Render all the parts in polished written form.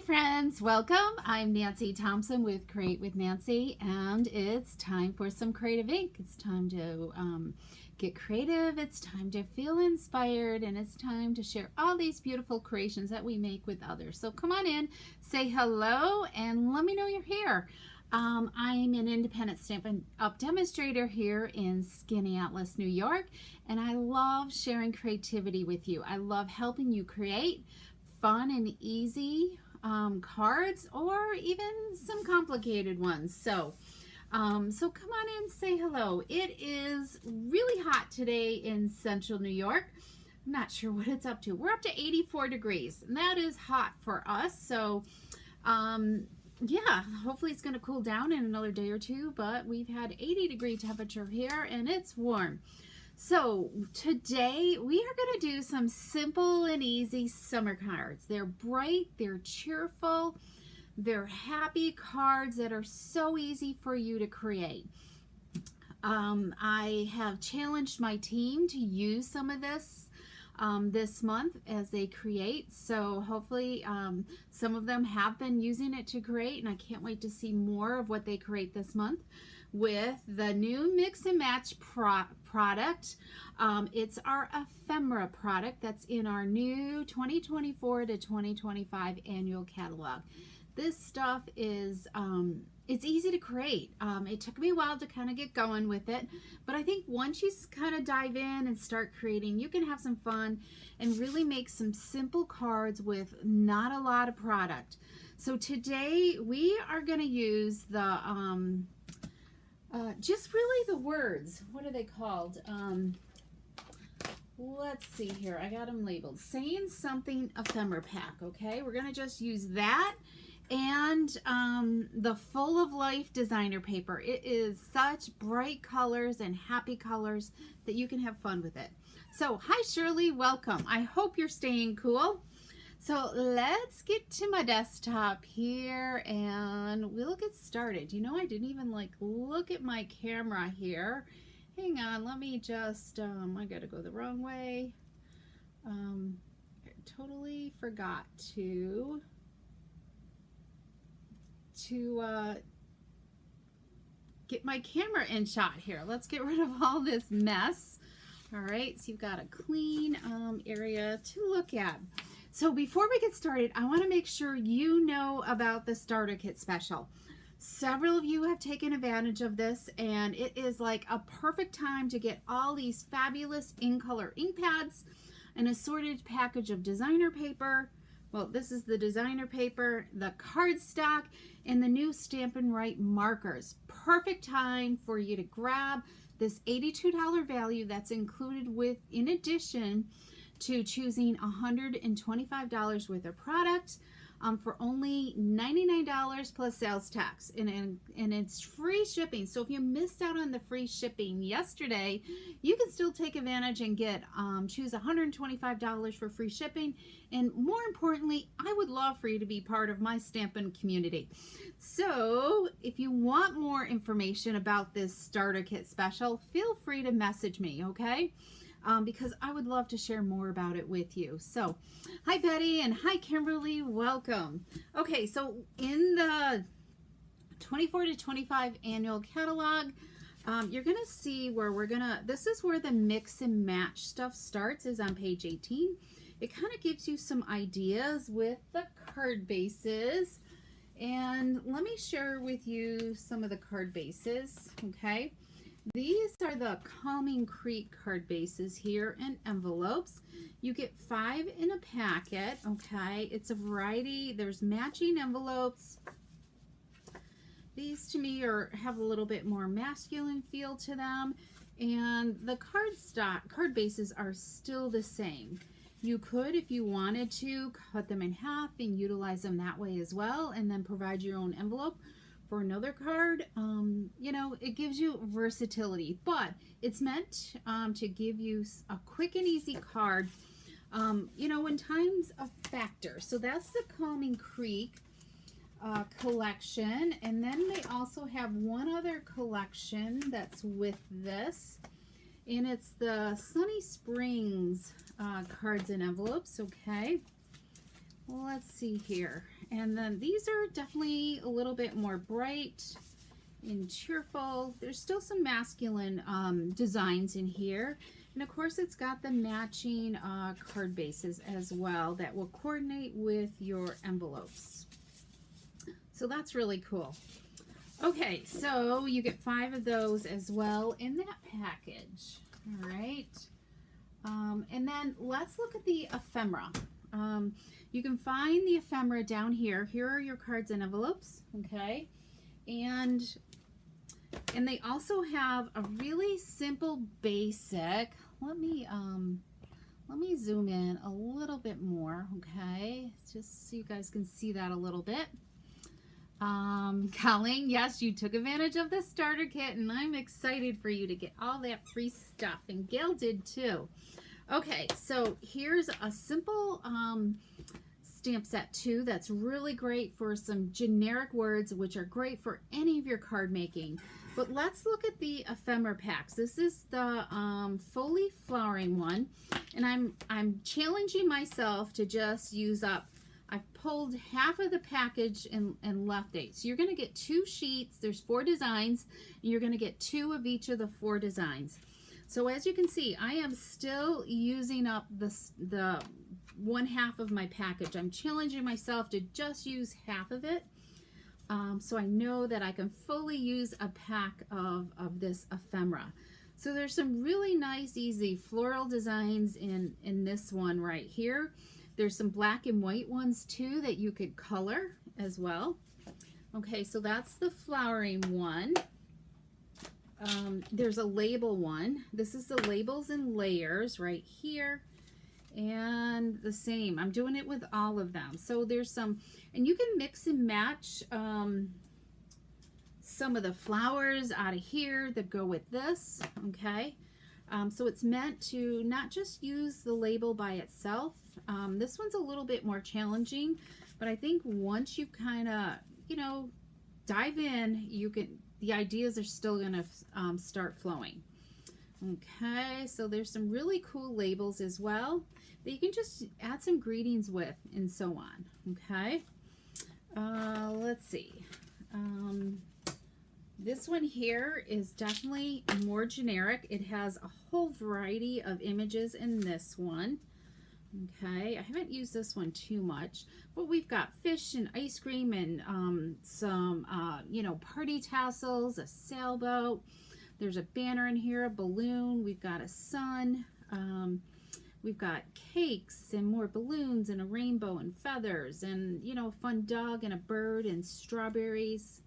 friends, welcome. I'm Nancy Thompson with Create with Nancy, and it's time for some creative ink. It's time to get creative, it's time to feel inspired, and it's time to share all these beautiful creations that we make with others. So come on in, say hello, and let me know you're here. I'm an independent Stampin' Up! Demonstrator here in Skinny Atlas, New York, and I love sharing creativity with you. I love helping you create fun and easy cards, or even some complicated ones. So come on in, say hello. It is really hot today in central New York. I'm not sure what it's up to. We're up to 84 degrees, and that is hot for us. So yeah, hopefully it's going to cool down in another day or two, but we've had 80-degree temperature here and it's warm. So today we are going to do some simple and easy summer cards. They're bright, they're cheerful, they're happy cards that are so easy for you to create. I have challenged my team to use some of this this month as they create, so hopefully some of them have been using it to create, and I can't wait to see more of what they create this month with the new mix and match product. It's our Ephemera product that's in our new 2024 to 2025 annual catalog. This stuff is it's easy to create. It took me a while to kind of get going with it, but I think once you kind of dive in and start creating, you can have some fun and really make some simple cards with not a lot of product. So today we are going to use the just really the words. What are they called? Let's see here. I got them labeled. Saying Something Ephemera Pack. Okay, we're going to just use that and the Full of Life designer paper. It is such bright colors and happy colors that you can have fun with it. So hi Shirley, welcome. I hope you're staying cool. So let's get to my desktop here and we'll get started. You know, I didn't even look at my camera here. Hang on, let me just I gotta go the wrong way. I totally forgot to get my camera in shot here. Let's get rid of all this mess. All right, so you've got a clean area to look at. So before we get started, I want to make sure you know about the starter kit special. Several of you have taken advantage of this, and it is like a perfect time to get all these fabulous in-color ink pads, an assorted package of designer paper. Well, this is the designer paper, the cardstock, and the new Stampin' Right markers. Perfect time for you to grab this $82 value that's included with, in addition to choosing $125 worth of product for only $99 plus sales tax, and it's free shipping. So if you missed out on the free shipping yesterday, you can still take advantage and get choose $125 for free shipping. And more importantly, I would love for you to be part of my Stampin' community. So if you want more information about this starter kit special, feel free to message me, okay? Because I would love to share more about it with you. So, hi Betty and hi Kimberly, welcome. Okay, so in the 24 to 25 annual catalog, you're gonna see where this is where the mix and match stuff starts, is on page 18. It kind of gives you some ideas with the card bases. And let me share with you some of the card bases, okay? These are the Calming Creek card bases here in envelopes. You get 5 in a packet, okay? It's a variety. There's matching envelopes. These to me have a little bit more masculine feel to them. And the card bases are still the same. You could, if you wanted to, cut them in half and utilize them that way as well, and then provide your own envelope for another card. You know, it gives you versatility, but it's meant to give you a quick and easy card, you know, when time's a factor. So that's the Calming Creek collection, and then they also have one other collection that's with this, and it's the Sunny Springs cards and envelopes. Okay, well, let's see here. And then these are definitely a little bit more bright and cheerful. There's still some masculine designs in here. And of course it's got the matching card bases as well that will coordinate with your envelopes. So that's really cool. Okay, so you get 5 of those as well in that package. All right. And then let's look at the ephemera. You can find the ephemera down here. Here are your cards and envelopes, okay? And they also have a really simple basic. Let me zoom in a little bit more, okay? Just so you guys can see that a little bit. Colleen, yes, you took advantage of the starter kit, and I'm excited for you to get all that free stuff, and Gail did too. Okay, so here's a simple stamp set too that's really great for some generic words, which are great for any of your card making. But let's look at the Ephemera Packs. This is the fully flowering one, and I'm challenging myself to just use up. I've pulled half of the package and left 8. So you're going to get 2 sheets. There's 4 designs, and you're going to get 2 of each of the 4 designs. So as you can see, I am still using up the 1/2 of my package. I'm challenging myself to just use half of it. So I know that I can fully use a pack of this ephemera. So there's some really nice, easy floral designs in this one right here. There's some black and white ones too that you could color as well. Okay, so that's the flowering one. There's a label one. This is the labels and layers right here. And the same, I'm doing it with all of them. So there's some, and you can mix and match some of the flowers out of here that go with this, okay? So it's meant to not just use the label by itself. This one's a little bit more challenging, but I think once you kind of, you know, dive in, you can, the ideas are still going to start flowing. Okay, so there's some really cool labels as well that you can just add some greetings with and so on. Okay, let's see. This one here is definitely more generic. It has a whole variety of images in this one. Okay, I haven't used this one too much, but we've got fish and ice cream and some, you know, party tassels, a sailboat. There's a banner in here, a balloon. We've got a sun. We've got cakes and more balloons and a rainbow and feathers and, you know, a fun dog and a bird and strawberries,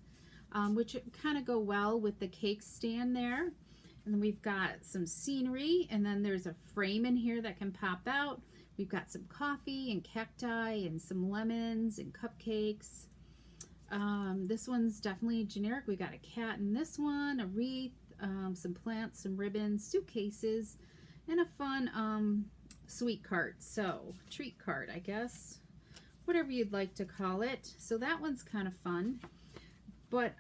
which kind of go well with the cake stand there. And then we've got some scenery, and then there's a frame in here that can pop out. We've got some coffee and cacti and some lemons and cupcakes. This one's definitely generic. We got a cat in this one, a wreath, some plants, some ribbons, suitcases, and a fun sweet cart. So treat cart, I guess, whatever you'd like to call it. So that one's kind of fun, but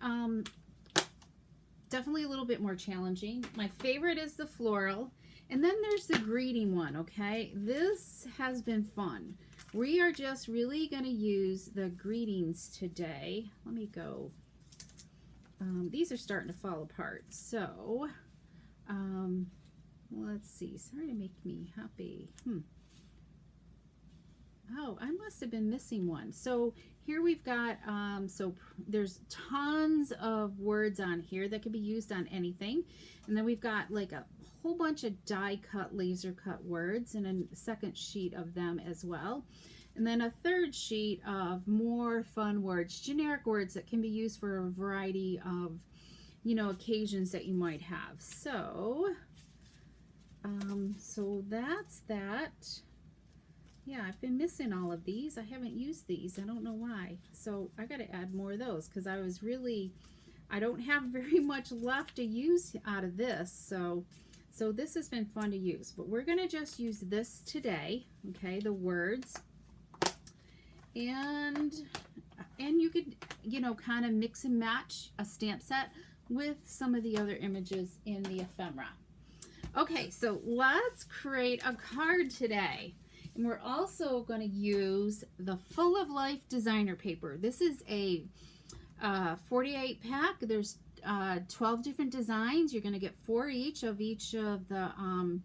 definitely a little bit more challenging. My favorite is the floral, and then there's the greeting one. Okay, this has been fun. We are just really going to use the greetings today. Let me go. These are starting to fall apart. So let's see. Sorry to make me happy. Oh, I must have been missing one. So here we've got, so there's tons of words on here that can be used on anything. And then we've got like a whole bunch of die cut, laser cut words, and a second sheet of them as well. And then a third sheet of more fun words, generic words that can be used for a variety of, you know, occasions that you might have. So, so that's that. Yeah, I've been missing all of these. I haven't used these. I don't know why. So I got to add more of those because I was really, I don't have very much left to use out of this. So this has been fun to use, but we're going to just use this today. Okay, the words. And you could, you know, kind of mix and match a stamp set with some of the other images in the ephemera. Okay, so let's create a card today. And we're also going to use the Full of Life designer paper. This is a 48 pack. There's 12 different designs. You're going to get 4 each of the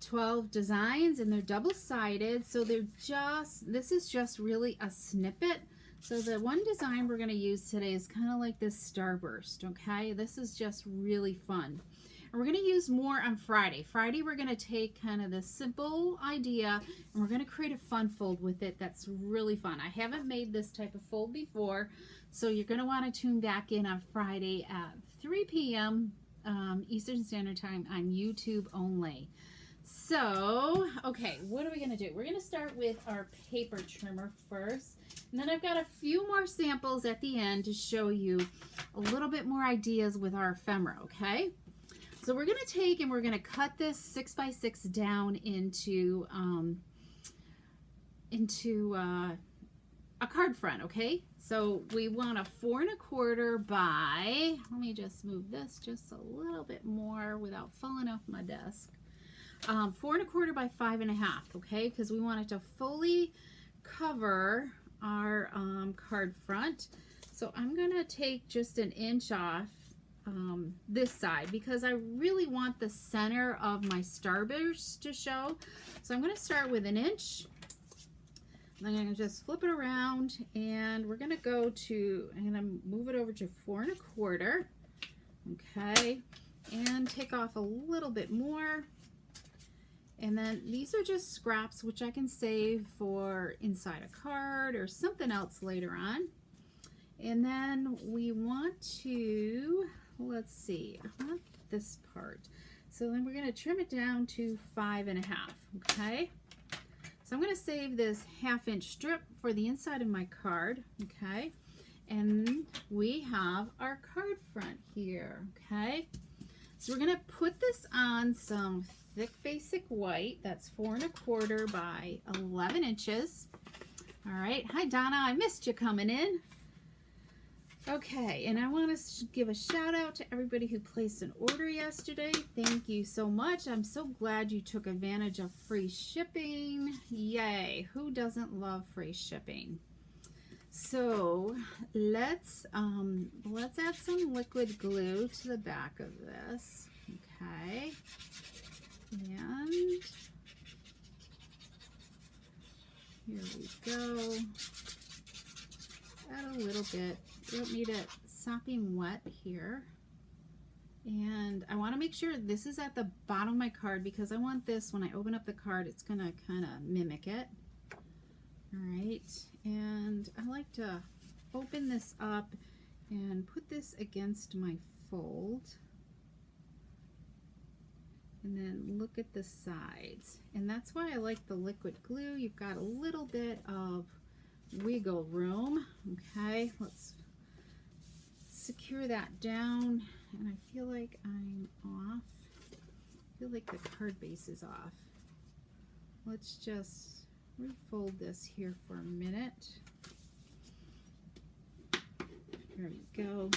12 designs, and they're double-sided, so this is just really a snippet. So the one design we're going to use today is kind of like this starburst, okay? This is just really fun. And we're going to use more on Friday. Friday we're going to take kind of this simple idea and we're going to create a fun fold with it that's really fun. I haven't made this type of fold before, so you're going to want to tune back in on Friday at 3 p.m. Eastern Standard Time on YouTube only. So, okay, what are we going to do? We're going to start with our paper trimmer first. And then I've got a few more samples at the end to show you a little bit more ideas with our ephemera, okay? So we're going to take and we're going to cut this 6x6 down into a card front, okay? So we want a 4 1/4 by, let me just move this just a little bit more without falling off my desk. 4 1/4 by 5 1/2, okay? Because we want it to fully cover our card front. So I'm gonna take just an inch off this side because I really want the center of my starburst to show. So I'm gonna start with an inch. I'm gonna just flip it around and we're gonna go to, I'm gonna move it over to 4 1/4, okay? And take off a little bit more. And then these are just scraps which I can save for inside a card or something else later on. And then we want to, let's see, I want this part. So then we're going to trim it down to 5 1/2, okay? So I'm going to save this 1/2 inch strip for the inside of my card, okay? And we have our card front here, okay? So we're going to put this on some thick basic white. That's 4 1/4 by 11 inches. All right. Hi, Donna. I missed you coming in. Okay. And I want to give a shout out to everybody who placed an order yesterday. Thank you so much. I'm so glad you took advantage of free shipping. Yay. Who doesn't love free shipping? So let's add some liquid glue to the back of this. Okay. And here we go. Add a little bit. You don't need it sopping wet here. And I want to make sure this is at the bottom of my card because I want this, when I open up the card, it's going to kind of mimic it. All right. And I like to open this up and put this against my fold. And then look at the sides. And that's why I like the liquid glue. You've got a little bit of wiggle room. Okay, let's secure that down. And I feel like I'm off. I feel like the card base is off. Let's just refold this here for a minute. There we go.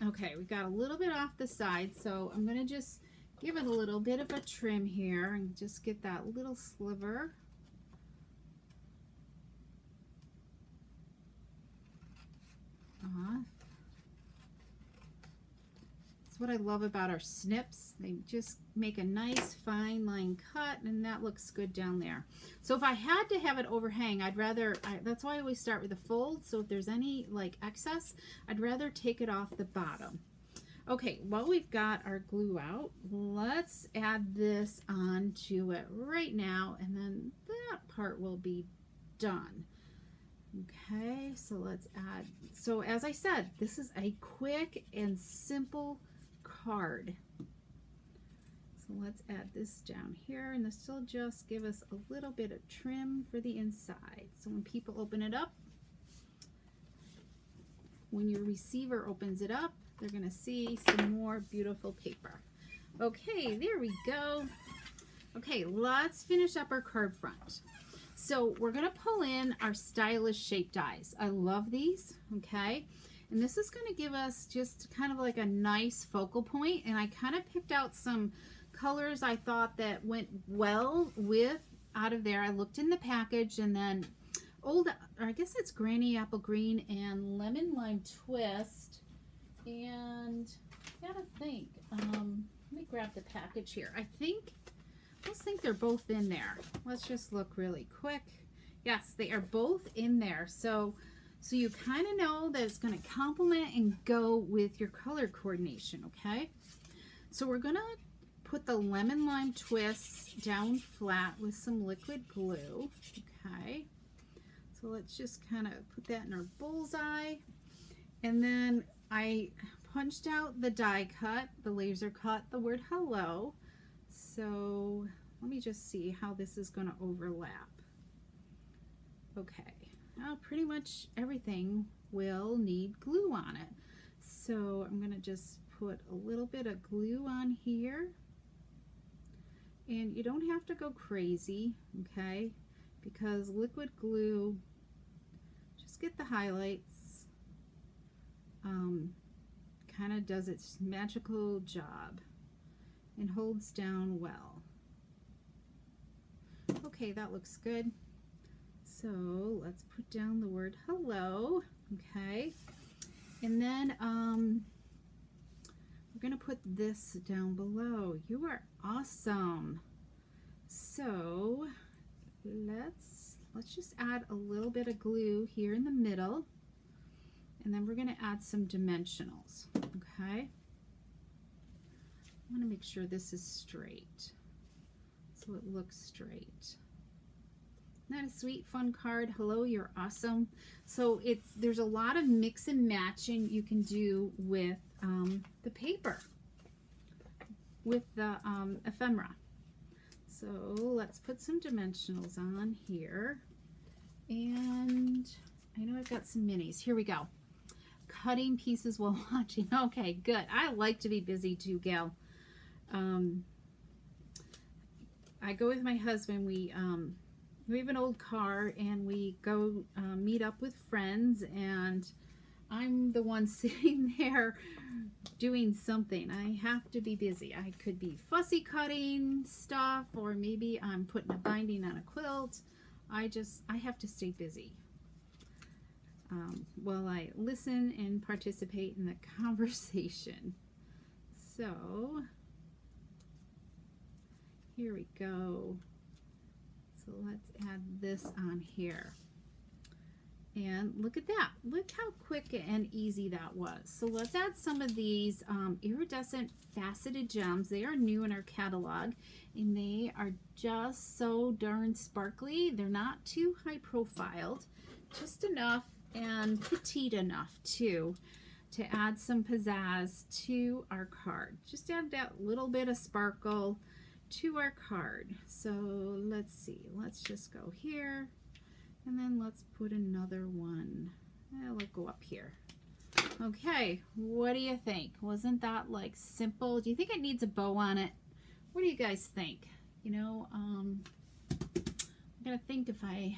Okay, we got a little bit off the side, so I'm going to just give it a little bit of a trim here and just get that little sliver. Off. That's what I love about our snips. They just make a nice fine line cut, and that looks good down there. So if I had to have it overhang, that's why I always start with a fold. So if there's any like excess, I'd rather take it off the bottom. Okay, while we've got our glue out, let's add this onto it right now, and then that part will be done. Okay, so let's add, so as I said, this is a quick and simple card. So let's add this down here, and this will just give us a little bit of trim for the inside. So when people open it up, when your receiver opens it up, they're going to see some more beautiful paper. Okay, there we go. Okay, let's finish up our card front. So we're going to pull in our stylish shape dies. I love these, okay? And this is going to give us just kind of like a nice focal point. And I kind of picked out some colors I thought that went well with out of there. I looked in the package, and then I guess it's Granny Apple Green and Lemon Lime Twist. And I gotta think. Let me grab the package here. I think they're both in there. Let's just look really quick. Yes, they are both in there. So you kind of know that it's going to complement and go with your color coordination, okay? So we're going to put the Lemon Lime Twist down flat with some liquid glue, okay? So let's just kind of put that in our bullseye. And then I punched out the die cut, the laser cut, the word hello. So let me just see how this is going to overlap. Okay, now pretty much everything will need glue on it. So I'm going to just put a little bit of glue on here. And you don't have to go crazy, okay? Because liquid glue, just get the highlights, kind of does its magical job and holds down well. Okay, that looks good. So let's put down the word hello, okay? And then we're gonna put this down below. You are awesome. So let's just add a little bit of glue here in the middle, and then we're gonna add some dimensionals, okay? I want to make sure this is straight, so it looks straight. Isn't that a sweet, fun card? Hello, you're awesome. So there's a lot of mix and matching you can do with the paper, with the ephemera. So let's put some dimensionals on here. And I know I've got some minis. Here we go. Cutting pieces while watching. Okay, good. I like to be busy too, Gail. I go with my husband. We have an old car, and we go meet up with friends, and I'm the one sitting there doing something. I have to be busy. I could be fussy cutting stuff, or maybe I'm putting a binding on a quilt. I have to stay busy while I listen and participate in the conversation. So here we go. So let's add this on here. And look at that. Look how quick and easy that was. So let's add some of these iridescent faceted gems. They are new in our catalog, and they are just so darn sparkly. They're not too high profiled, just enough and petite enough too to add some pizzazz to our card. Just add that little bit of sparkle to our card. So let's see, let's just go here, and then let's put another one. Let's go up here. Okay, what do you think? Wasn't that like simple? Do you think it needs a bow on it? What do you guys think? You know, I'm gonna think if I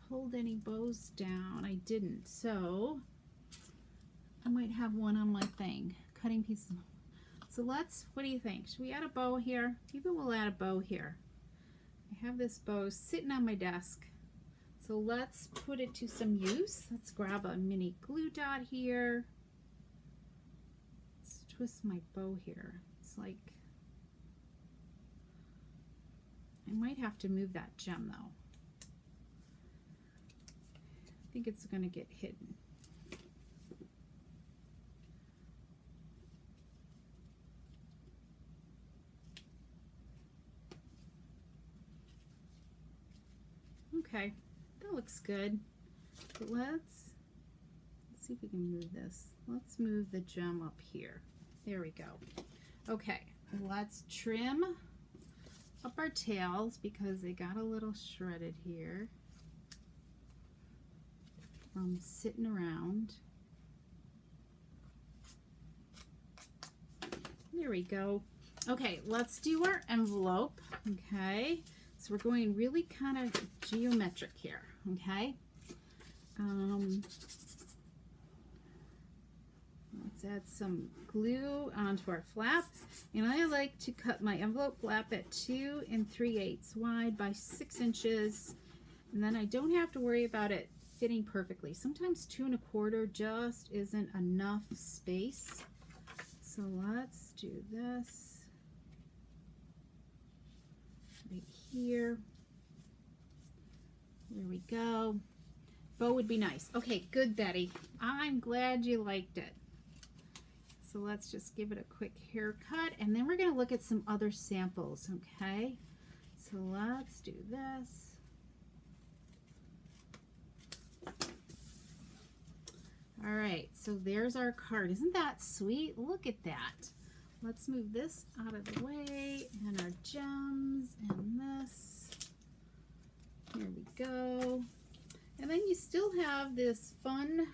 pulled any bows down. I didn't, so I might have one on my thing. Cutting pieces. So what do you think? Should we add a bow here? Maybe we'll add a bow here. I have this bow sitting on my desk. So let's put it to some use. Let's grab a mini glue dot here. Let's twist my bow here. It's like, I might have to move that gem though. I think it's gonna get hidden. Okay, that looks good. But let's see if we can move this. Let's move the gem up here. There we go. Okay, let's trim up our tails because they got a little shredded here from sitting around. There we go. Okay, let's do our envelope. Okay. So we're going really kind of geometric here, okay? Let's Let's add some glue onto our flap. And I like to cut my envelope flap at 2 3/8 wide by 6 inches. And then I don't have to worry about it fitting perfectly. Sometimes 2 1/4 just isn't enough space. So let's do this right here. There we go. Bow would be nice. Okay, good, Betty. I'm glad you liked it. So let's just give it a quick haircut, and then we're going to look at some other samples, okay? So let's do this. All right, so there's our card. Isn't that sweet? Look at that. Let's move this out of the way, and our gems, and this. Here we go. And then you still have this fun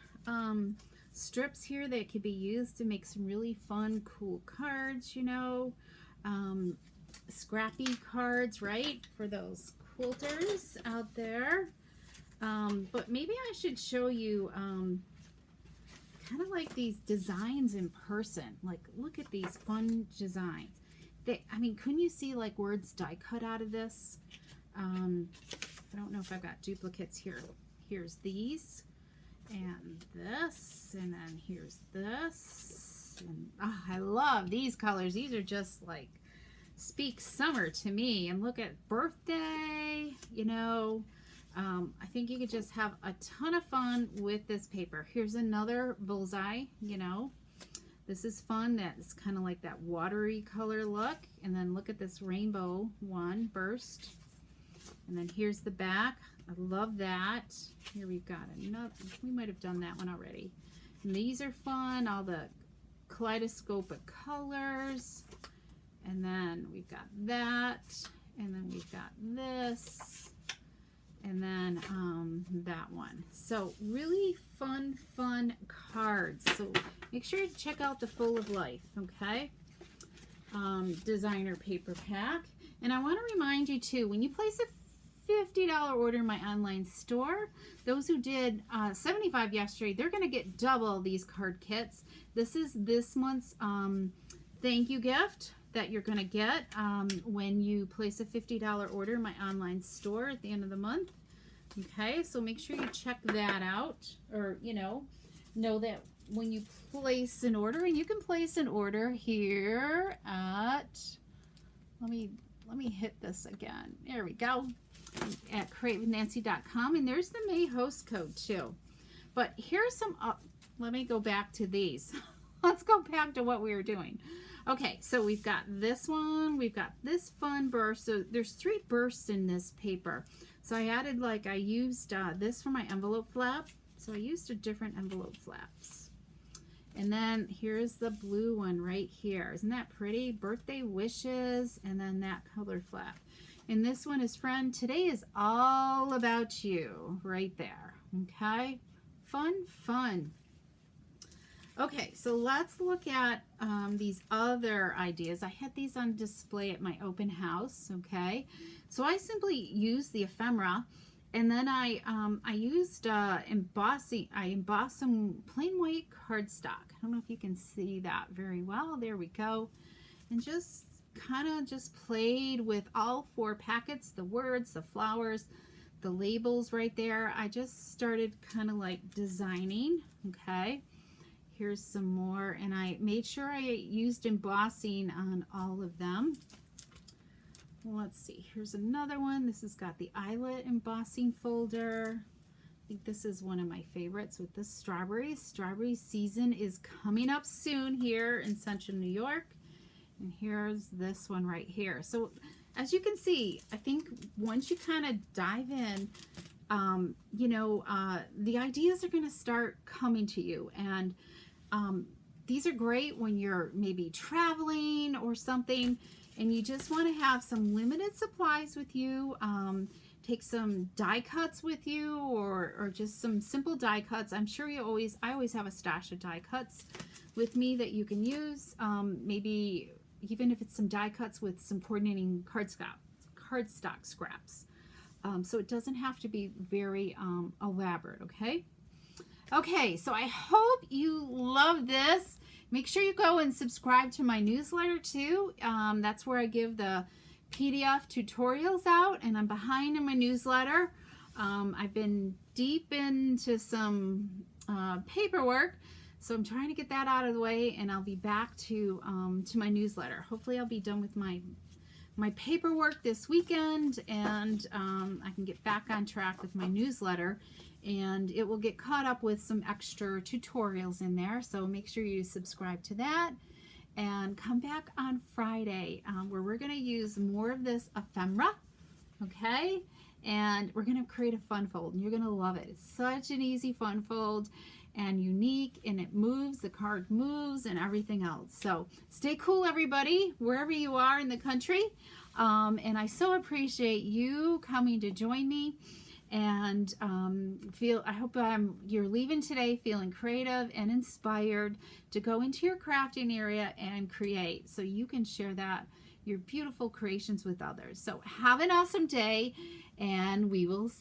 strips here that could be used to make some really fun, cool cards, you know. Scrappy cards, right? For those quilters out there. But maybe I should show you kind of like these designs in person. Like, look at these fun designs. I mean, couldn't you see like words die cut out of this? I don't know if I've got duplicates here. Here's these, and this, and then here's this. And oh, I love these colors. These are just like speak summer to me. And look at birthday, you know. I think you could just have a ton of fun with this paper. Here's another bullseye, you know. This is fun. That's kind of like that watery color look. And then look at this rainbow one burst. And then here's the back. I love that. Here we've got another. We might have done that one already. And these are fun. All the kaleidoscope of colors. And then we've got that. And then we've got this. And then that one. So really fun cards. So make sure to check out the Full of Life, okay? Designer paper pack. And I want to remind you too, when you place a $50 order in my online store, those who did $75 yesterday, they're going to get double these card kits. This is this month's thank you gift that you're going to get when you place a $50 order in my online store at the end of the month. Okay, so make sure you check that out, or you know that when you place an order, and you can place an order here at, let me hit this again. There we go. At createwithnancy.com, and there's the May host code too. But here's some let me go back to these. Let's go back to what we were doing. Okay, so we've got this one, we've got this fun burst. So there's 3 bursts in this paper. So I added, like, I used this for my envelope flap. So I used a different envelope flaps. And then here's the blue one right here. Isn't that pretty? Birthday wishes, and then that color flap. And this one is Friend, today is all about you, right there. Okay, fun. Okay, so let's look at these other ideas. I had these on display at my open house, okay? So I simply used the ephemera, and then I used embossing. I embossed some plain white cardstock. I don't know if you can see that very well. There we go. And just kind of just played with all 4 packets, the words, the flowers, the labels right there. I just started kind of like designing, okay? Here's some more, and I made sure I used embossing on all of them. Let's see, here's another one. This has got the eyelet embossing folder. I think this is one of my favorites with the strawberries. Strawberry season is coming up soon here in Central New York. And here's this one right here. So as you can see, I think once you kind of dive in, the ideas are going to start coming to you. And these are great when you're maybe traveling or something and you just want to have some limited supplies with you. Take some die cuts with you, or just some simple die cuts. I'm sure I always have a stash of die cuts with me that you can use. Maybe even if it's some die cuts with some coordinating cardstock scraps. So it doesn't have to be very elaborate, okay? Okay, so I hope you love this. Make sure you go and subscribe to my newsletter too. That's where I give the PDF tutorials out, and I'm behind in my newsletter. I've been deep into some paperwork, so I'm trying to get that out of the way, and I'll be back to my newsletter. Hopefully I'll be done with my paperwork this weekend, and I can get back on track with my newsletter, and it will get caught up with some extra tutorials in there. So make sure you subscribe to that, and come back on Friday where we're going to use more of this ephemera, okay? And we're going to create a fun fold, and you're going to love it. It's such an easy fun fold and unique, and it moves, the card moves, and everything else. So stay cool, everybody, wherever you are in the country. And I so appreciate you coming to join me. And I hope you're leaving today feeling creative and inspired to go into your crafting area and create, so you can share your beautiful creations with others. So have an awesome day, and we will